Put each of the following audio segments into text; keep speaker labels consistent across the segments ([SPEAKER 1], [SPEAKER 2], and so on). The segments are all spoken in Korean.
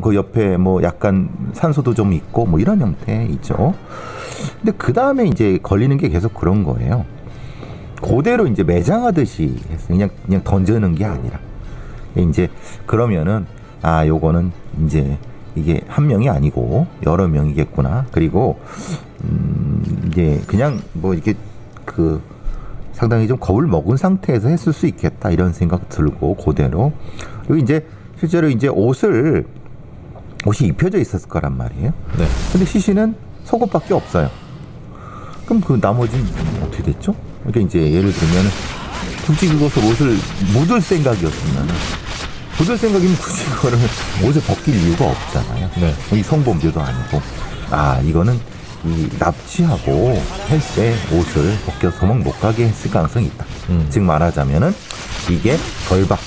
[SPEAKER 1] 그 옆에 뭐 약간 산소도 좀 있고 뭐 이런 형태이죠. 근데 그 다음에 이제 걸리는 게 계속 그런 거예요. 그대로 이제 매장하듯이 했어요. 그냥 던져는 게 아니라. 이제 그러면은 요거는 이제 이게 한 명이 아니고 여러 명이겠구나. 그리고 이제 그냥 뭐 이렇게 그 상당히 좀 겁을 먹은 상태에서 했을 수 있겠다 이런 생각 들고 그대로. 그리고 이제 실제로 이제 옷이 입혀져 있었을 거란 말이에요.
[SPEAKER 2] 네.
[SPEAKER 1] 근데 시신은 속옷밖에 없어요. 그럼 그 나머지는 어떻게 됐죠? 그러니까 이제 예를 들면 굳이 그것을 옷을 묻을 생각이었으면 굳이 그거를 옷을 벗길 이유가 없잖아요.
[SPEAKER 2] 네.
[SPEAKER 1] 이 성범죄도 아니고 이거는 이 납치하고 할 때 옷을 벗겨서 도망 못 가게 했을 가능성이 있다. 즉 말하자면은 이게 결박,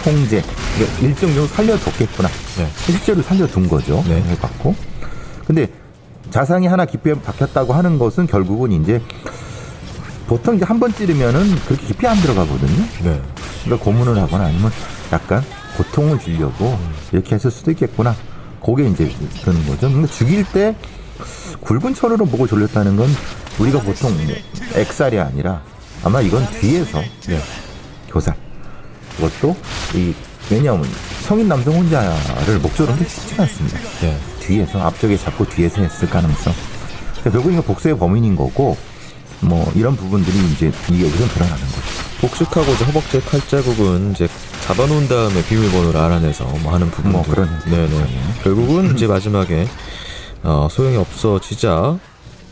[SPEAKER 1] 통제, 그러니까 일정 정도 살려뒀겠구나.
[SPEAKER 2] 네.
[SPEAKER 1] 실제로 살려둔 거죠.
[SPEAKER 2] 네.
[SPEAKER 1] 해봤고. 근데 자상이 하나 깊이 박혔다고 하는 것은 결국은 이제 보통 이제 한 번 찌르면은 그렇게 깊이 안 들어가거든요.
[SPEAKER 2] 네.
[SPEAKER 1] 그러니까 고문을 하거나 아니면 약간 고통을 주려고 이렇게 했을 수도 있겠구나. 그게 이제 그런 거죠. 근데 죽일 때 굵은 철으로 목을 졸렸다는 건 우리가 보통 액살이 아니라 아마 이건 뒤에서 교살. 그것도 왜냐하면 성인 남성 혼자를 목 조르는 게 쉽지 않습니다.
[SPEAKER 2] 네.
[SPEAKER 1] 뒤에서 앞쪽에 잡고 뒤에서 했을 가능성. 그러니까 결국 이거 복수의 범인인 거고 뭐 이런 부분들이 이제 여기서 드러나는 거죠.
[SPEAKER 2] 복식하고자 허벅지 칼자국은 이제 잡아놓은 다음에 비밀번호를 알아내서 뭐 하는 부분도.
[SPEAKER 1] 뭐 그런.
[SPEAKER 2] 네네. 결국은 이제 마지막에 소용이 없어지자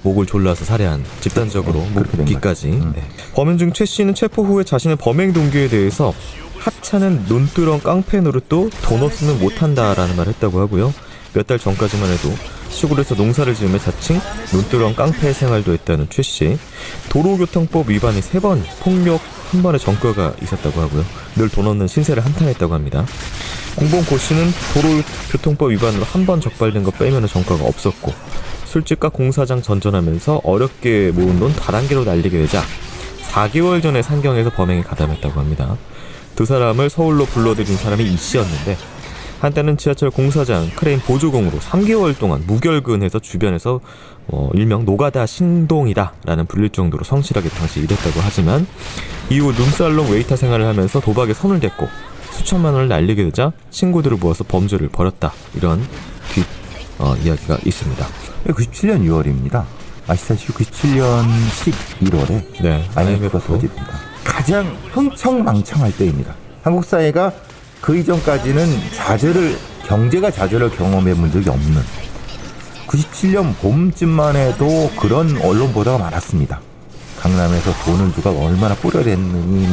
[SPEAKER 2] 목을 졸라서 살해한 집단적으로 목기까지. 네. 범인 중 최 씨는 체포 후에 자신의 범행 동기에 대해서 하찮은 논두렁 깡패 노릇도 돈 없으면 못한다라는 말을 했다고 하고요. 몇 달 전까지만 해도 시골에서 농사를 지으며 자칭 논두렁 깡패 생활도 했다는 최 씨. 도로교통법 위반이 3번, 폭력 1번의 전과가 있었다고 하고요. 늘 돈 없는 신세를 한탄했다고 합니다. 공범 고 씨는 도로교통법 위반으로 1번 적발된 거 빼면 전과가 없었고 술집과 공사장 전전하면서 어렵게 모은 돈 다단계로 날리게 되자 4개월 전에 상경에서 범행에 가담했다고 합니다. 두 사람을 서울로 불러들인 사람이 이 씨였는데 한때는 지하철 공사장 크레인 보조공으로 3개월 동안 무결근해서 주변에서 일명 노가다 신동이다 라는 불릴 정도로 성실하게 당시 일했다고 하지만 이후 룸살롱 웨이터 생활을 하면서 도박에 손을 댔고 수천만 원을 날리게 되자 친구들을 모아서 범죄를 벌였다. 이런 이야기가 있습니다.
[SPEAKER 1] 97년 6월입니다. 아시다시피 97년 11월에 IMF가 터집니다. 가장 흥청망청할 때입니다. 한국 사회가 그 이전까지는 경제가 좌절을 경험해 본 적이 없는 97년 봄쯤만 해도 그런 언론 보도가 많았습니다. 강남에서 돈을 누가 얼마나 뿌려댔느니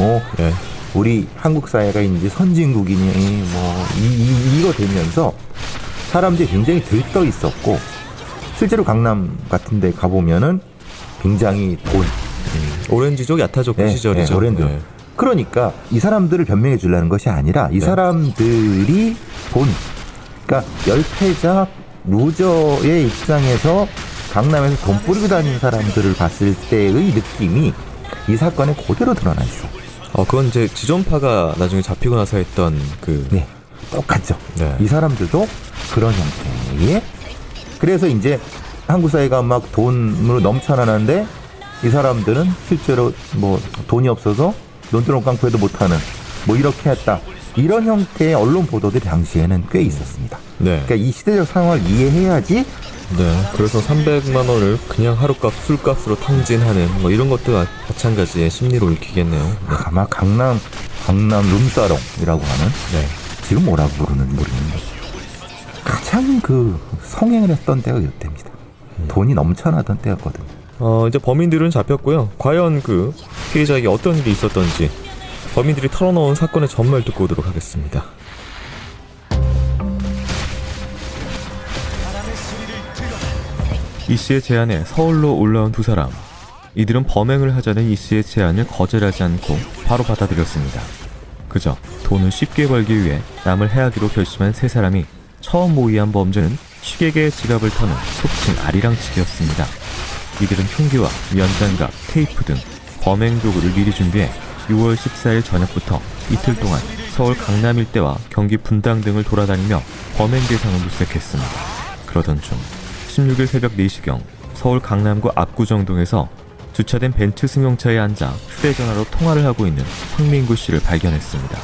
[SPEAKER 1] 우리 한국 사회가 이제 선진국이니 이거 되면서 사람들이 굉장히 들떠 있었고 실제로 강남 같은 데 가보면은 굉장히
[SPEAKER 2] 오렌지족 야타족 시절이죠.
[SPEAKER 1] 네, 오렌지. 그러니까 이 사람들을 변명해 주려는 것이 아니라 이 사람들이 그러니까 열패자 루저의 입장에서 강남에서 돈 뿌리고 다니는 사람들을 봤을 때의 느낌이 이 사건에 그대로 드러나 있어.
[SPEAKER 2] 그건 이제 지존파가 나중에 잡히고 나서 했던
[SPEAKER 1] 똑같죠.
[SPEAKER 2] 네.
[SPEAKER 1] 이 사람들도 그런 형태의. 그래서 이제 한국 사회가 막 돈으로 넘쳐나는데 이 사람들은 실제로 돈이 없어서 논두렁 깡패도 못하는 이렇게 했다. 이런 형태의 언론 보도들이 당시에는 꽤 있었습니다.
[SPEAKER 2] 네.
[SPEAKER 1] 그러니까 이 시대적 상황을 이해해야지.
[SPEAKER 2] 네. 그래서 300만 원을 그냥 하룻값 술값으로 탕진하는 이런 것도 마찬가지의 심리로 읽히겠네요.
[SPEAKER 1] 아마 강남 룸사롱이라고 하는 지금 뭐라고 부르는지 모르겠는데 가장 성행을 했던 때가 이때입니다. 돈이 넘쳐나던 때였거든요.
[SPEAKER 2] 이제 범인들은 잡혔고요. 과연 피해자에게 어떤 일이 있었던지 범인들이 털어놓은 사건의 전말 듣고 오도록 하겠습니다. 이 씨의 제안에 서울로 올라온 두 사람. 이들은 범행을 하자는 이 씨의 제안을 거절하지 않고 바로 받아들였습니다. 그저 돈을 쉽게 벌기 위해 남을 해하기로 결심한 세 사람이 처음 모의한 범죄는 취객의 지갑을 터는 속칭 아리랑치기였습니다. 이들은 흉기와 면장갑, 테이프 등 범행 도구를 미리 준비해 6월 14일 저녁부터 이틀 동안 서울 강남 일대와 경기 분당 등을 돌아다니며 범행 대상을 물색했습니다. 그러던 중 16일 새벽 4시경 서울 강남구 압구정동에서 주차된 벤츠 승용차에 앉아 휴대전화로 통화를 하고 있는 황민구 씨를 발견했습니다.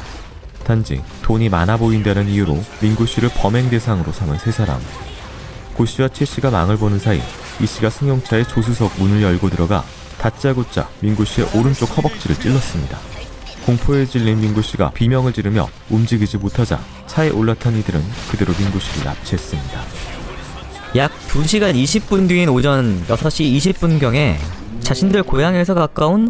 [SPEAKER 2] 단지 돈이 많아 보인다는 이유로 민구 씨를 범행 대상으로 삼은 세 사람. 고 씨와 최 씨가 망을 보는 사이 이 씨가 승용차의 조수석 문을 열고 들어가 다짜고짜 민구 씨의 오른쪽 허벅지를 찔렀습니다. 공포에 질린 민구 씨가 비명을 지르며 움직이지 못하자 차에 올라탄 이들은 그대로 민구 씨를 납치했습니다.
[SPEAKER 3] 약 2시간 20분 뒤인 오전 6시 20분경에 자신들 고향에서 가까운